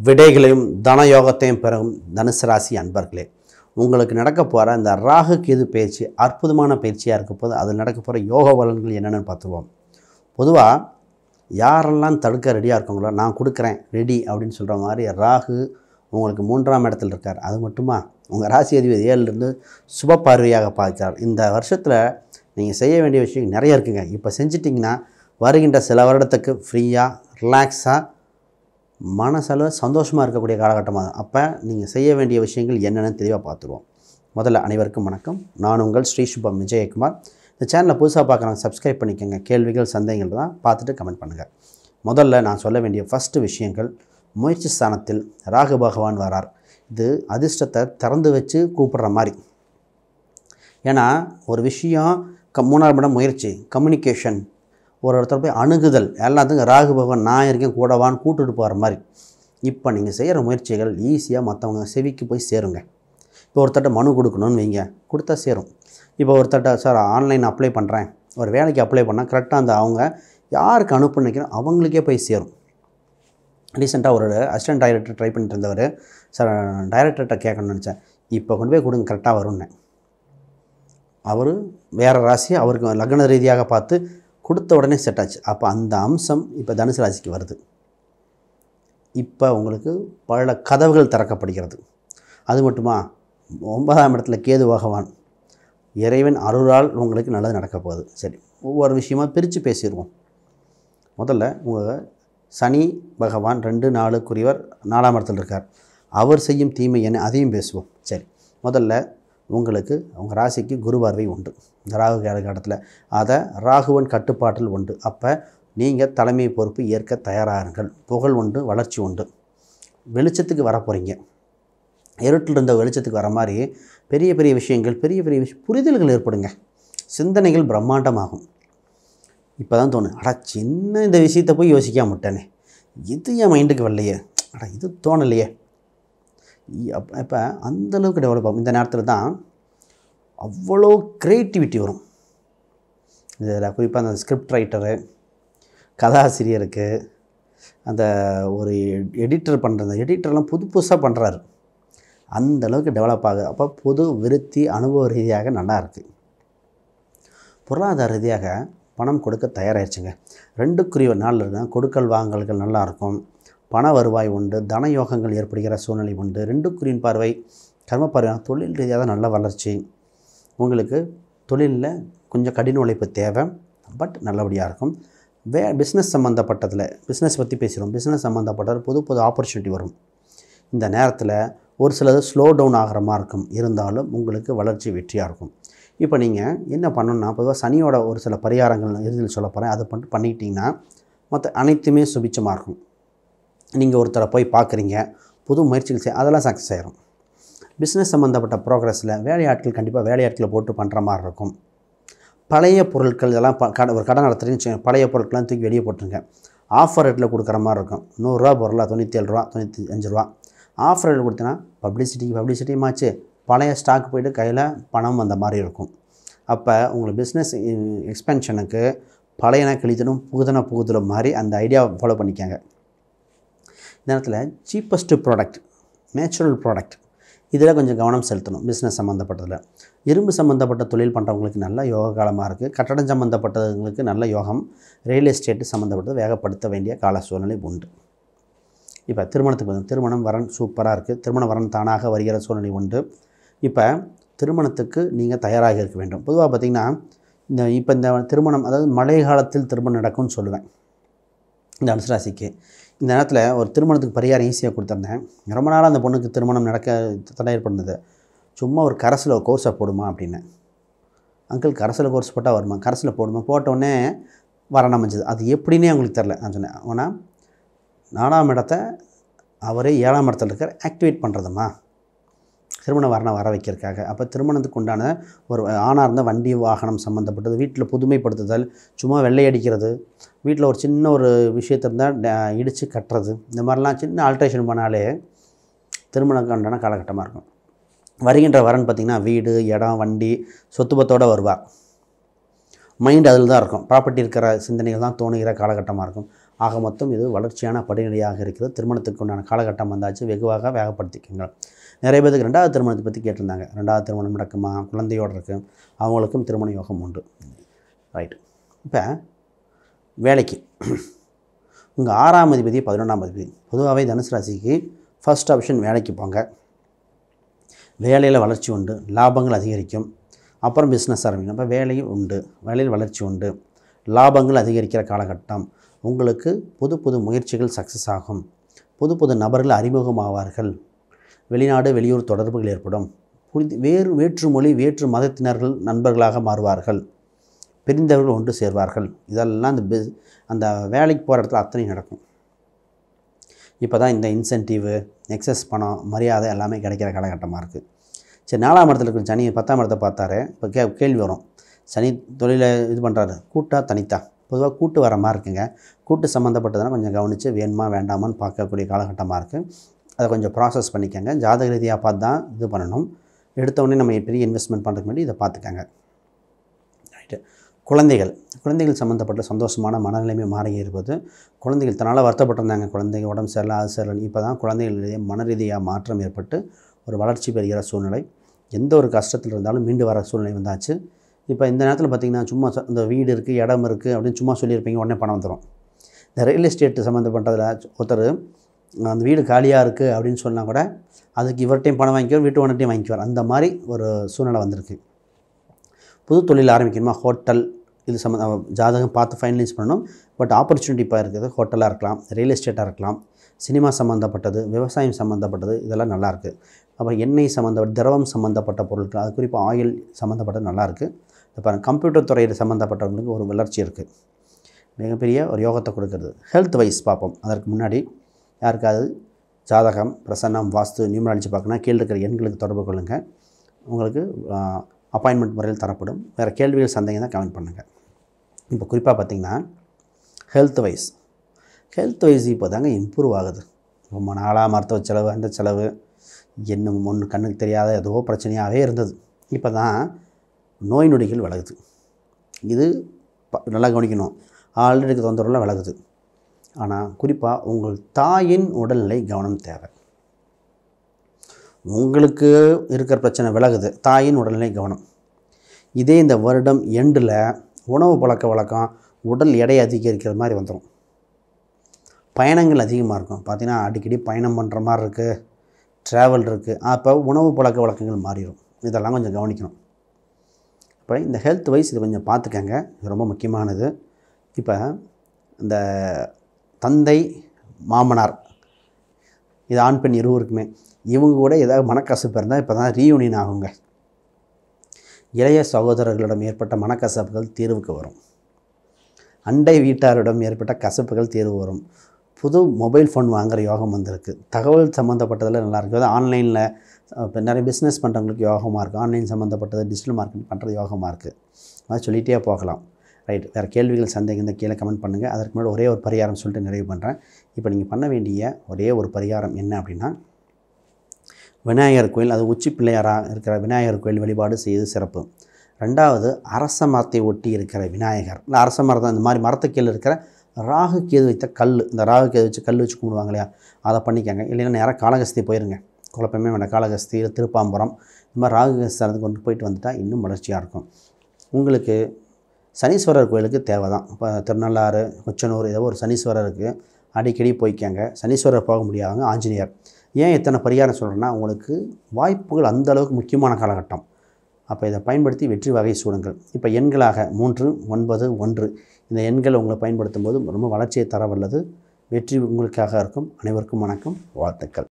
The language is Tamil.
விடைகளையும் தனயோகத்தையும் பெறும் தனுசு ராசி அன்பர்களே, உங்களுக்கு நடக்க போகிற இந்த ராகு கேது பயிற்சி அற்புதமான பயிற்சியாக இருக்க போது அதில் நடக்க போகிற யோக பலன்கள் என்னென்னு பார்த்துருவோம். பொதுவாக யாரெல்லாம் தடுக்க ரெடியாக இருக்காங்களோ நான் கொடுக்குறேன் ரெடி அப்படின்னு சொல்கிற மாதிரி ராகு உங்களுக்கு 3ஆம் இடத்துல இருக்கார். அது மட்டுமா, உங்கள் ராசி அதிபதி 7லேருந்து சுப பார்வையாக பார்க்கிறார். இந்த வருஷத்தில் நீங்கள் செய்ய வேண்டிய விஷயம் நிறைய இருக்குங்க. இப்போ செஞ்சிட்டிங்கன்னா வருகின்ற சில வருடத்துக்கு ஃப்ரீயாக ரிலாக்ஸாக மனசளவு சந்தோஷமாக இருக்கக்கூடிய காலகட்டமாக. அப்போ நீங்கள் செய்ய வேண்டிய விஷயங்கள் என்னென்னு தெளிவாக பார்த்துருவோம். முதல்ல அனைவருக்கும் வணக்கம். நான் உங்கள் ஸ்ரீ சுபம் விஜயகுமார். இந்த சேனலை புதுசாக பார்க்குறாங்க, சப்ஸ்கிரைப் பண்ணிக்கோங்க. கேள்விகள் சந்தேகங்கள் தான் பார்த்துட்டு கமெண்ட் பண்ணுங்கள். முதல்ல நான் சொல்ல வேண்டிய ஃபஸ்ட்டு விஷயங்கள், முயற்சி ஸ்தானத்தில் ராகு பகவான் வரார். இது அதிர்ஷ்டத்தை திறந்து வச்சு கூப்பிட்ற மாதிரி. ஏன்னா ஒரு விஷயம் 3ஆம் இடம் முயற்சி, கம்யூனிகேஷன், ஒரு இடத்துல போய் அணுகுதல், எல்லாத்துக்கும் ராகு பகவான் நான் இருக்கேன் கூடவான்னு கூட்டுட்டு போகிற மாதிரி. இப்போ நீங்கள் செய்கிற முயற்சிகள் ஈஸியாக மற்றவங்க செவிக்கு போய் சேருங்க. இப்போ ஒருத்தட்ட மனு கொடுக்கணும்னு வைங்க, கொடுத்தா சேரும். இப்போ ஒருத்தட்ட சார் ஆன்லைன் அப்ளை பண்ணுறேன், ஒரு வேலைக்கு அப்ளை பண்ணால் கரெக்டாக அந்த அவங்க யாருக்கு அனுப்ப நினைக்கிறோம் அவங்களுக்கே போய் சேரும். ரீசெண்டாக ஒரு அசிஸ்டன்ட் டைரக்டர் ட்ரை பண்ணிட்டு இருந்தவர், சார் டைரக்டர்கிட்ட கேட்கணும்னு நினச்சேன், இப்போ கொண்டு போய் கொடுங்க கரெக்டாக வரும்னேன். அவர் வேறு ராசி, அவருக்கு லக்ன ரீதியாக பார்த்து கொடுத்த உடனே செட் ஆச்சு. அப்போ அந்த அம்சம் இப்போ தனுசு ராசிக்கு வருது. இப்போ உங்களுக்கு பல கதவுகள் திறக்கப்படுகிறது. அது மட்டுமா, 9ஆம் இடத்துல கேது பகவான், இறைவன் அருளால் உங்களுக்கு நல்லது நடக்க போகுது. சரி, ஒவ்வொரு விஷயமா பிரித்து பேசிடுவோம். முதல்ல உங்கள் சனி பகவான் 2, 4 4ஆம் இடத்துல இருக்கார். அவர் செய்யும் தீமை என்ன அதையும் பேசுவோம். சரி, முதல்ல உங்களுக்கு உங்கள் ராசிக்கு குரு பார்வை உண்டு இந்த ராகு காலகட்டத்தில். அதை ராகுவன் கட்டுப்பாட்டில் உண்டு. அப்போ நீங்கள் தலைமை பொறுப்பு ஏற்க தயாராகுங்கள். புகழ் உண்டு, வளர்ச்சி உண்டு. வெளிச்சத்துக்கு வர போகிறீங்க. இருட்டில் இருந்த வெளிச்சத்துக்கு வர மாதிரி பெரிய பெரிய விஷயங்கள், புரிதல்கள் ஏற்படுங்க. சிந்தனைகள் பிரம்மாண்டமாகும். இப்போ தான் தோணும், சின்ன இந்த விஷயத்தை போய் யோசிக்காம விட்டேனே, இது என் மைண்டுக்கு வரலையே, இது தோணலையே. இப்போ அந்தளவுக்கு டெவலப் ஆகும். இந்த நேரத்தில் தான் அவ்வளோ க்ரியேட்டிவிட்டி வரும். இதில் குறிப்பாக அந்த ஸ்கிரிப்ட் ரைட்டரு, கதாசிரியருக்கு, அந்த ஒரு எடிட்டர் பண்ணுற எடிட்டர்லாம் புதுசாக பண்ணுறாரு, அந்தளவுக்கு டெவலப் ஆகுது. அப்போ பொது விருத்தி அனுபவ ரீதியாக நல்லா இருக்குது. பொருளாதார ரீதியாக பணம் கொடுக்க தயாராகிடுச்சுங்க. 2 நாளில் இருந்தால் கொடுக்கல் வாங்கல்கள் நல்லாயிருக்கும். பண வருவாய் உண்டு, தன யோகங்கள் ஏற்படுகிற சூழ்நிலை உண்டு. 2 பார்வை கர்ம பார்வை, தொழில் ரீதியாக தான் நல்ல வளர்ச்சி. உங்களுக்கு தொழிலில் கொஞ்சம் கடின உழைப்பு தேவை, பட் நல்லபடியாக இருக்கும். பிஸ்னஸ் சம்மந்தப்பட்டதில், பிஸ்னஸ் பற்றி பேசுகிறோம், பிஸ்னஸ் சம்மந்தப்பட்டது புது ஆப்பர்ச்சுனிட்டி வரும். இந்த நேரத்தில் ஒரு சிலது ஸ்லோ டவுன் ஆகிற மாதிரி இருக்கும், இருந்தாலும் உங்களுக்கு வளர்ச்சி வெற்றியாக இருக்கும். இப்போ நீங்கள் என்ன பண்ணணுன்னா, பொதுவாக சனியோட ஒரு சில பரிகாரங்கள் இறுதியில் சொல்ல போகிறேன், அதை பண்ணிக்கிட்டிங்கன்னா மற்ற அனைத்துமே சுபிச்சமாக இருக்கும். நீங்கள் ஒருத்தரை போய் பார்க்குறீங்க, புது முயற்சிகள் அதெல்லாம் சக்ஸஸ் ஆகிடும். பிஸ்னஸ் சம்மந்தப்பட்ட ப்ரோக்ரஸில் வேலையாட்கள் கண்டிப்பாக வேலையாட்களை போட்டு பண்ணுற மாதிரி இருக்கும். பழைய பொருட்கள் இதெல்லாம் ஒரு கடை நடத்துகிறீங்கன்னு பழைய பொருட்கள்லாம் தூக்கி வெளியே போட்டுருங்க. ஆஃபர் ரேட்டில் கொடுக்குற மாதிரி இருக்கும். 100 ரூபா பொருளாக 97 ரூபா 95 ரூபா ஆஃபர் ரேட்டில் கொடுத்தீங்கன்னா பப்ளிசிட்டியுமாச்சு, பழைய ஸ்டாக் போய்ட்டு கையில் பணம் அந்த மாதிரி இருக்கும். அப்போ உங்களுக்கு பிஸ்னஸ் எக்ஸ்பென்ஷனுக்கு பழையன கழித்தனும் புகுதலும் மாதிரி அந்த ஐடியாவை ஃபாலோ பண்ணிக்காங்க. இந்த நேரத்தில் சீப்பஸ்ட்டு ப்ராடக்ட், நேச்சுரல் ப்ராடக்ட், இதில் கொஞ்சம் கவனம் செலுத்தணும். பிஸ்னஸ் சம்மந்தப்பட்டதில் இரும்பு சம்மந்தப்பட்ட தொழில் பண்ணுறவங்களுக்கு நல்ல யோக காலமாக இருக்குது. கட்டடம் சம்மந்தப்பட்டவங்களுக்கு நல்ல யோகம். ரியல் எஸ்டேட்டு சம்மந்தப்பட்டது வேகப்படுத்த வேண்டிய கால சூழ்நிலை உண்டு. இப்போ திருமணத்துக்கு திருமணம் வரன் சூப்பராக இருக்குது. திருமண வரன் தானாக வருகிற சூழ்நிலை உண்டு. இப்போ திருமணத்துக்கு நீங்கள் தயாராக இருக்க வேண்டும். பொதுவாக பார்த்திங்கன்னா இந்த திருமணம், அதாவது மழை காலத்தில் திருமணம் நடக்கும்னு சொல்லுவேன் இந்த தனுசு ராசிக்கு. இந்த நேரத்தில் ஒரு திருமணத்துக்கு பரிகாரம் ஈஸியாக கொடுத்துருந்தேன். ரொம்ப நாளாக அந்த பொண்ணுக்கு திருமணம் நடக்க தடை ஏற்படுது. சும்மா ஒரு கரஸில் ஒரு கோர்ஸை போடுமா அப்படின்னு. அங்கிள் கரஸில் கோர்ஸ் போட்டால் வருமா? கரஸில் போடுமா. போட்டோடனே வரணும் அமைஞ்சது. அது எப்படின்னே அவங்களுக்கு தெரில. நான் சொன்னேன், ஆனால் 4ஆம் இடத்த அவரே 7ஆம் இடத்துல இருக்கிற ஆக்டிவேட் பண்ணுறதுமா, திருமண வரணை வர வைக்கிறதுக்காக. அப்போ திருமணத்துக்கு உண்டான ஒரு ஆணாக இருந்தால் வண்டி வாகனம் சம்மந்தப்பட்டது, வீட்டில் புதுமைப்படுத்துதல், சும்மா வெள்ளை அடிக்கிறது, வீட்டில் ஒரு சின்ன ஒரு விஷயத்தை இருந்தால் இடித்து கட்டுறது, இந்த மாதிரிலாம் சின்ன ஆல்ட்ரேஷன் பண்ணாலே திருமணத்துக்கு உண்டான காலகட்டமாக இருக்கும். வருகின்ற வரன் பார்த்திங்கன்னா வீடு, இடம், வண்டி, சொத்து பத்தோடு வருவார். மைண்ட் அதில் தான் இருக்கும். ப்ராப்பர்ட்டி இருக்கிற சிந்தனைகள் தான் தோணுகிற காலகட்டமாக இருக்கும். ஆக மொத்தம் இது வளர்ச்சியான படிநிலையாக இருக்கிறது. திருமணத்துக்கு உண்டான காலகட்டம் வந்தாச்சு, வெகுவாக வேகப்படுத்திக்கங்க. நிறைய பேருக்கு 2வது திருமணத்தை பற்றி கேட்டிருந்தாங்க. 2வது திருமணம் நடக்குமா, குழந்தையோடு இருக்குது, அவங்களுக்கும் திருமண யோகம் உண்டு. ரைட். இப்போ வேலைக்கு உங்கள் 6ஆம் அதிபதி 11ஆம் அதிபதி. பொதுவாகவே தனுசு ராசிக்கு ஃபர்ஸ்ட் ஆப்ஷன் வேலைக்கு போங்க. வேலையில் வளர்ச்சி உண்டு, லாபங்கள் அதிகரிக்கும். அப்புறம் பிஸ்னஸ் ஆரம்பிக்கணும். அப்போ வேலையும் உண்டு, வேலையில் வளர்ச்சி உண்டு, லாபங்கள் அதிகரிக்கிற காலகட்டம். உங்களுக்கு புது புது முயற்சிகள் சக்ஸஸ் ஆகும். புது புது நபர்கள் அறிமுகமாவார்கள். வெளிநாடு வெளியூர் தொடர்புகள் ஏற்படும். வேற்று மொழி வேற்று மதத்தினர்கள் நண்பர்களாக மாறுவார்கள். பிரிந்தவர்கள் ஒன்று சேர்வார்கள். இதெல்லாம் அந்த வேலைக்கு போகிற இடத்துல அத்தனை நடக்கும். இப்போ தான் இந்த இன்சென்டிவ், எக்ஸஸ் பணம், மரியாதை எல்லாமே கிடைக்கிற காலகட்டமாக இருக்குது. சரி, 4ஆம் இடத்துல இருக்கிற சனி 10ஆம் இடத்தை பார்த்தாரு. இப்போ கேள்வி வரும், சனி தொழிலை இது பண்ணுறாரு, கூட்டா தனித்தா? பொதுவாக கூட்டு வர மாதிரி இருக்குங்க. கூட்டு சம்மந்தப்பட்டதுனா கொஞ்சம் கவனித்து வேணுமா வேண்டாமான்னு பார்க்கக்கூடிய காலகட்டமாக இருக்குது. அதை கொஞ்சம் ப்ராசஸ் பண்ணிக்கோங்க. ஜாதக ரீதியாக பார்த்து தான் இது பண்ணணும். எடுத்தோடனே நம்ம பெரிய இன்வெஸ்ட்மெண்ட் பண்ணுறதுக்கு முன்னாடி இதை பார்த்துக்கங்க. ரைட்டு. குழந்தைகள் சம்மந்தப்பட்ட சந்தோஷமான மனநிலைமை மாறி இருப்பது. குழந்தைகள் தன்னால் வருத்தப்பட்டிருந்தாங்க, குழந்தைங்க உடம்பு சரியில்லை, அது சரியில்லை. இப்போ தான் குழந்தைகளுடைய மன ரீதியாக மாற்றம் ஏற்பட்டு ஒரு வளர்ச்சி பெறுகிற சூழ்நிலை. எந்த ஒரு கஷ்டத்தில் இருந்தாலும் மீண்டு வர சூழ்நிலை வந்தாச்சு. இப்போ இந்த நேரத்தில் பார்த்திங்கன்னா சும்மா இந்த வீடு இருக்குது, இடம் இருக்குது அப்படின்னு சும்மா சொல்லியிருப்பீங்க, உடனே பணம் வந்துடும். இந்த ரியல் எஸ்டேட் சம்மந்தப்பட்டதில் ஒருத்தர் அந்த வீடு காலியாக இருக்குது அப்படின்னு சொன்னால் கூட அதுக்கு இவர்கிட்டையும் பணம் வாங்கிக்குவார், வீட்டு ஓனர்ட்டையும் வாங்கிக்குவார். அந்த மாதிரி ஒரு சூழ்நிலை வந்திருக்கு. புது தொழில் ஆரம்பிக்கணுமா, ஹோட்டல் இது ஜாதகம் பார்த்து ஃபைனலைஸ் பண்ணணும். பட் ஆப்பர்ச்சுனிட்டி இப்போ இருக்குது. ஹோட்டலாக இருக்கலாம், ரியல் எஸ்டேட்டாக இருக்கலாம், சினிமா சம்மந்தப்பட்டது, விவசாயம் சம்மந்தப்பட்டது, இதெல்லாம் நல்லாயிருக்கு. அப்புறம் எண்ணெய் சம்மந்தப்பட்ட திரவம் சம்மந்தப்பட்ட பொருட்கள், அது குறிப்பாக ஆயில் சம்மந்தப்பட்டது நல்லாயிருக்கு. இப்போ கம்ப்யூட்டர் துறையில் சம்மந்தப்பட்டவங்களுக்கு ஒரு வளர்ச்சி இருக்குது. மிகப்பெரிய ஒரு யோகத்தை கொடுக்குறது. ஹெல்த் வைஸ் பார்ப்போம். அதற்கு முன்னாடி யாருக்காவது ஜாதகம், பிரசன்னம், வாஸ்து, நியூமராலஜி பார்க்கணும், கீழே இருக்கிற எண்களுக்கு தொடர்பு கொள்ளுங்கள். உங்களுக்கு அப்பாயின்மெண்ட் முறையில் தரப்படும். வேறு கேள்விகள் சந்தேகம் தான் கமெண்ட் பண்ணுங்கள். இப்போ குறிப்பாக பார்த்திங்கன்னா ஹெல்த் வைஸ் இப்போ தாங்க இம்ப்ரூவ் ஆகுது. ரொம்ப நாளாக மருத்துவ செலவு, அந்த செலவு இன்னும் ஒன்று கண்ணுக்கு தெரியாத ஏதோ பிரச்சனையாகவே இருந்தது. இப்போ தான் நோய் நொடிகள் விலகுது. இது நல்லா கவனிக்கணும். ஆல்ரெடி தொந்தரவுலாம் விலகுது. ஆனால் குறிப்பாக உங்கள் தாயின் உடல்நிலை கவனம் தேவை. உங்களுக்கு இருக்கிற பிரச்சனை விலகுது, தாயின் உடல்நிலை கவனம். இதே இந்த வருடம் எண்டில் உணவு பழக்க வழக்கம், உடல் எடை அதிகரிக்கிற மாதிரி வந்துடும். பயணங்கள் அதிகமாக இருக்கும். பார்த்திங்கன்னா அடிக்கடி பயணம் பண்ணுற மாதிரி இருக்குது, ட்ராவல் இருக்குது. அப்போ உணவு பழக்க வழக்கங்கள் மாறிடும். இதெல்லாம் கொஞ்சம் கவனிக்கணும். இப்போ இந்த ஹெல்த் வைஸ் இது கொஞ்சம் பார்த்துக்கங்க, இது ரொம்ப முக்கியமானது. இப்போ இந்த தந்தை மாமனார், இது ஆண் பெண் இருவருக்குமே, இவங்க கூட ஏதாவது மனக்கசப்பு இருந்தால் இப்போ தான் ரீயூனியன் ஆகுங்க. இளைய சகோதரர்களிடம் ஏற்பட்ட மனக்கசப்புகள் தீர்வுக்கு வரும். அண்டை வீட்டாரிடம் ஏற்பட்ட கசப்புகள் தீர்வு வரும். புது மொபைல் ஃபோன் வாங்குகிற யோகம் வந்திருக்கு. தகவல் சம்மந்தப்பட்டதில் நல்லாயிருக்கு. அதாவது ஆன்லைனில் இப்போ நிறைய பிஸ்னஸ் பண்ணுறவங்களுக்கு யோகமாக இருக்குது. ஆன்லைன் சம்மந்தப்பட்டது, டிஜிட்டல் மார்க்கெட்டிங் பண்ணுறது யோகமாக இருக்குது. அது சொல்லிகிட்டே போகலாம். ரைட். வேறு கேள்விகள் சந்தேகம் இந்த கீழே கமெண்ட் பண்ணுங்கள். அதற்கு முன்னாடி ஒரே ஒரு பரிகாரம் சொல்லிட்டு நிறைவு பண்ணுறேன். இப்போ நீங்கள் பண்ண வேண்டிய ஒரே ஒரு பரிகாரம் என்ன அப்படின்னா, விநாயகர் கோயில், அது உச்சி பிள்ளையாராக இருக்கிற விநாயகர் கோயில் வழிபாடு செய்து சிறப்பு. 2வது அரச மரத்தை ஒட்டி இருக்கிற விநாயகர், இல்லை அரச மரத்தை இந்த மாதிரி மரத்து கீழே இருக்கிற ராகு கேது வைத்த கல், இந்த ராகு கேது வச்சு கல் வச்சு கும்பிடுவாங்க இல்லையா, அதை பண்ணிக்கங்க. இல்லைன்னா நேராக காளகஸ்தி போயிருங்க, குழப்பமே வேண்டாம். காளகஸ்தி, திருப்பாம்பரம், இந்த மாதிரி ராகு கொண்டு போயிட்டு வந்துட்டால் இன்னும் வளர்ச்சியாக இருக்கும். உங்களுக்கு சனீஸ்வரர் கோயிலுக்கு தேவை தான். இப்போ திருநள்ளாறு, கொச்சனூர், ஏதோ ஒரு சனீஸ்வரருக்கு அடிக்கடி போய்க்காங்க. சனீஸ்வரர் போக முடியாதவங்க ஆஞ்சநேயர். ஏன் இத்தனை பரிகாரம் சொல்கிறேன்னா, உங்களுக்கு வாய்ப்புகள் அந்தளவுக்கு முக்கியமான காலகட்டம். அப்போ இதை பயன்படுத்தி வெற்றி வகை சூடுங்கள். இப்போ எண்களாக 3, 9, 1 இந்த எண்கள் உங்களை பயன்படுத்தும் போது ரொம்ப வளர்ச்சியை தர வல்லது. வெற்றி உங்களுக்காக இருக்கும். அனைவருக்கும் வணக்கம், வாழ்த்துக்கள்.